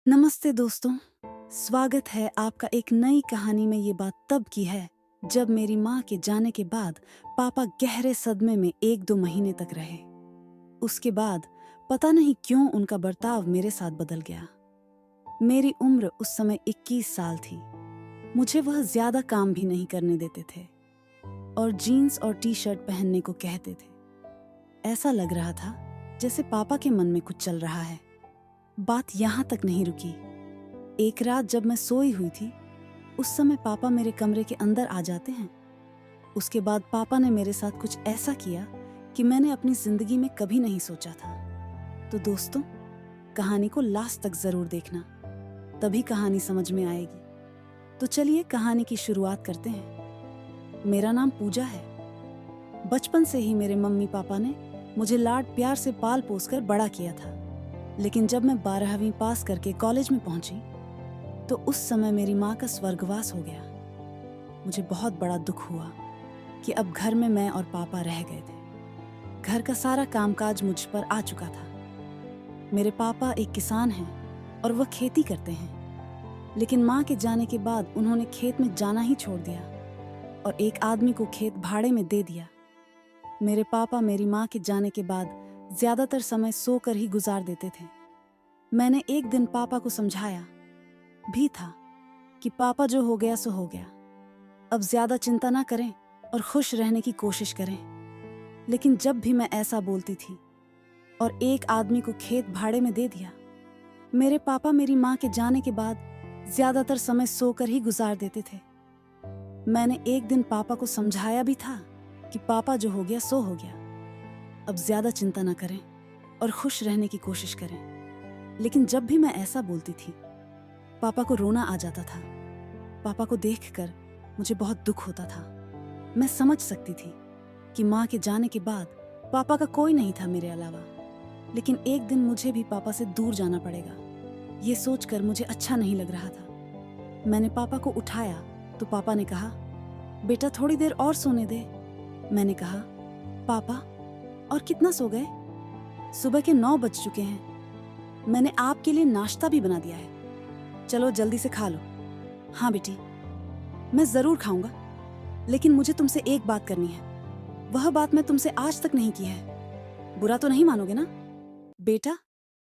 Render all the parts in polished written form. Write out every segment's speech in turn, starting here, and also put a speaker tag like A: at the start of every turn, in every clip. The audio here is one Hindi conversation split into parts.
A: नमस्ते दोस्तों। स्वागत है आपका एक नई कहानी में। ये बात तब की है जब मेरी माँ के जाने के बाद पापा गहरे सदमे में 1-2 महीने तक रहे। उसके बाद पता नहीं क्यों उनका बर्ताव मेरे साथ बदल गया। मेरी उम्र उस समय 21 साल थी। मुझे वह ज्यादा काम भी नहीं करने देते थे और जीन्स और टी शर्ट पहनने को कहते थे। ऐसा लग रहा था जैसे पापा के मन में कुछ चल रहा है। बात यहाँ तक नहीं रुकी। एक रात जब मैं सोई हुई थी, उस समय पापा मेरे कमरे के अंदर आ जाते हैं। उसके बाद पापा ने मेरे साथ कुछ ऐसा किया कि मैंने अपनी जिंदगी में कभी नहीं सोचा था। तो दोस्तों, कहानी को लास्ट तक जरूर देखना, तभी कहानी समझ में आएगी। तो चलिए कहानी की शुरुआत करते हैं। मेरा नाम पूजा है। बचपन से ही मेरे मम्मी पापा ने मुझे लाड प्यार से पाल पोस कर बड़ा किया था। लेकिन जब मैं 12वीं पास करके कॉलेज में पहुंची तो उस समय मेरी माँ का स्वर्गवास हो गया। मुझे बहुत बड़ा दुख हुआ कि अब घर में मैं और पापा रह गए थे। घर का सारा कामकाज मुझ पर आ चुका था। मेरे पापा एक किसान हैं और वह खेती करते हैं, लेकिन माँ के जाने के बाद उन्होंने खेत में जाना ही छोड़ दिया और एक आदमी को खेत भाड़े में दे दिया। मेरे पापा मेरी माँ के जाने के बाद ज्यादातर समय सोकर ही गुजार देते थे। मैंने एक दिन पापा को समझाया भी था कि पापा जो हो गया सो हो गया, अब ज्यादा चिंता ना करें और खुश रहने की कोशिश करें। लेकिन जब भी मैं ऐसा बोलती थी और एक आदमी को खेत भाड़े में दे दिया, मेरे पापा मेरी माँ के जाने के बाद ज्यादातर समय सोकर ही गुजार देते थे। मैंने एक दिन पापा को समझाया भी था कि पापा जो हो गया सो हो गया, अब ज्यादा चिंता ना करें और खुश रहने की कोशिश करें। लेकिन जब भी मैं ऐसा बोलती थी, पापा को रोना आ जाता था। पापा को देखकर मुझे बहुत दुख होता था। मैं समझ सकती थी कि माँ के जाने के बाद पापा का कोई नहीं था मेरे अलावा। लेकिन एक दिन मुझे भी पापा से दूर जाना पड़ेगा, ये सोचकर मुझे अच्छा नहीं लग रहा था। मैंने पापा को उठाया तो पापा ने कहा, बेटा थोड़ी देर और सोने दे। मैंने कहा, पापा और कितना सो गए? सुबह के 9 बज चुके हैं। मैंने आपके लिए नाश्ता भी बना दिया है, चलो जल्दी से खा लो। हाँ बेटी, मैं जरूर खाऊंगा, लेकिन मुझे तुमसे एक बात करनी है। वह बात मैं तुमसे आज तक नहीं की है। बुरा तो नहीं मानोगे ना? बेटा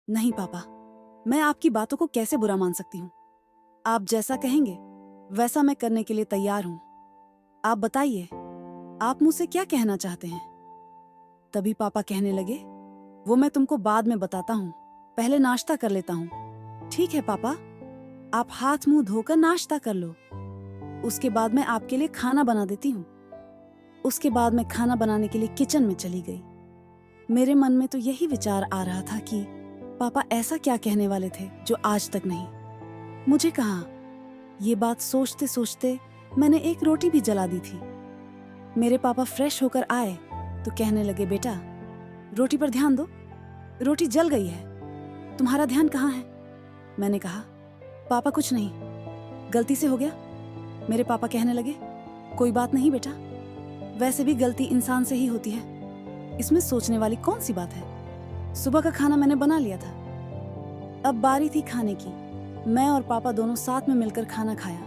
A: नहीं पापा, मैं आपकी बातों को कैसे बुरा मान सकती हूँ? आप जैसा कहेंगे वैसा मैं करने के लिए तैयार हूँ। आप बताइए, आप मुझसे क्या कहना चाहते हैं? तभी पापा कहने लगे, वो मैं तुमको बाद में बताता हूँ, पहले नाश्ता कर लेता हूँ। ठीक है पापा, आप हाथ मुंह धोकर नाश्ता कर लो, उसके बाद मैं आपके लिए खाना बना देती हूँ। उसके बाद मैं खाना बनाने के लिए किचन में चली गई। मेरे मन में तो यही विचार आ रहा था कि पापा ऐसा क्या कहने वाले थे जो आज तक नहीं। मुझे कहा, ये बात सोचते सोचते मैंने एक रोटी भी जला दी थी। मेरे पापा फ्रेश होकर आए तो कहने लगे, बेटा रोटी पर ध्यान दो, रोटी जल गई है, तुम्हारा ध्यान कहाँ है? मैंने कहा, पापा कुछ नहीं, गलती से हो गया। मेरे पापा कहने लगे, कोई बात नहीं बेटा, वैसे भी गलती इंसान से ही होती है, इसमें सोचने वाली कौन सी बात है। सुबह का खाना मैंने बना लिया था, अब बारी थी खाने की। मैं और पापा दोनों साथ में मिलकर खाना खाया।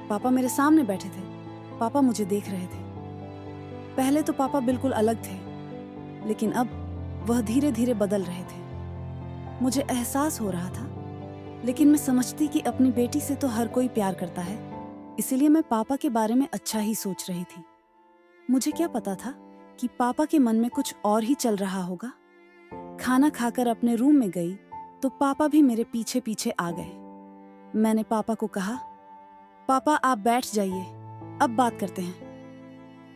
A: पापा मेरे सामने बैठे थे, पापा मुझे देख रहे थे। पहले तो पापा बिल्कुल अलग थे, लेकिन अब वह धीरे धीरे बदल रहे थे। मुझे एहसास हो रहा था, लेकिन मैं समझती कि अपनी बेटी से तो हर कोई प्यार करता है, इसीलिए मैं पापा के बारे में अच्छा ही सोच रही थी। मुझे क्या पता था कि पापा के मन में कुछ और ही चल रहा होगा। खाना खाकर अपने रूम में गई तो पापा भी मेरे पीछे पीछे आ गए। मैंने पापा को कहा, पापा आप बैठ जाइए, अब बात करते हैं।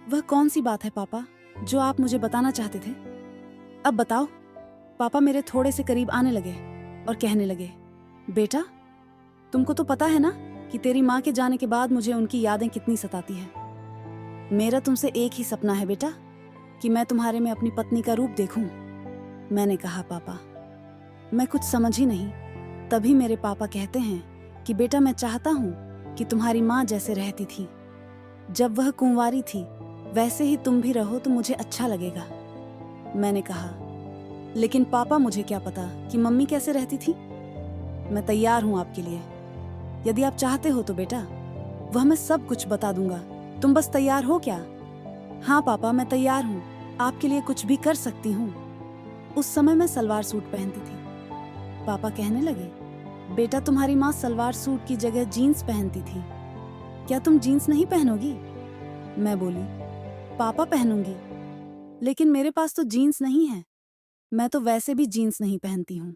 A: वह कौन सी बात है पापा जो आप मुझे बताना चाहते थे? अब बताओ। पापा मेरे थोड़े से करीब आने लगे और कहने लगे, बेटा तुमको तो पता है ना कि तेरी माँ के जाने के बाद मुझे उनकी यादें कितनी सताती हैं। मेरा तुमसे एक ही सपना है बेटा, कि मैं तुम्हारे में अपनी पत्नी का रूप देखूं। मैंने कहा, पापा मैं कुछ समझ ही नहीं। तभी मेरे पापा कहते हैं कि बेटा मैं चाहता हूं कि तुम्हारी माँ जैसे रहती थी, जब वह कुंवारी थी, वैसे ही तुम भी रहो तो मुझे अच्छा लगेगा। मैंने कहा, लेकिन पापा मुझे क्या पता कि मम्मी कैसे रहती थी। मैं तैयार हूँ आपके लिए। यदि आप चाहते हो तो बेटा, वह मैं सब कुछ बता दूंगा। तुम बस तैयार हो क्या? हाँ पापा, मैं तैयार हूँ। आपके लिए कुछ भी कर सकती हूँ। उस समय मैं सलवार सूट पहनती थी। पापा कहने लगे, बेटा तुम्हारी माँ सलवार सूट की जगह जीन्स पहनती थी, क्या तुम जीन्स नहीं पहनोगी? मैं बोली, पापा पहनूंगी, लेकिन मेरे पास तो जीन्स नहीं है। मैं तो वैसे भी जीन्स नहीं पहनती हूँ।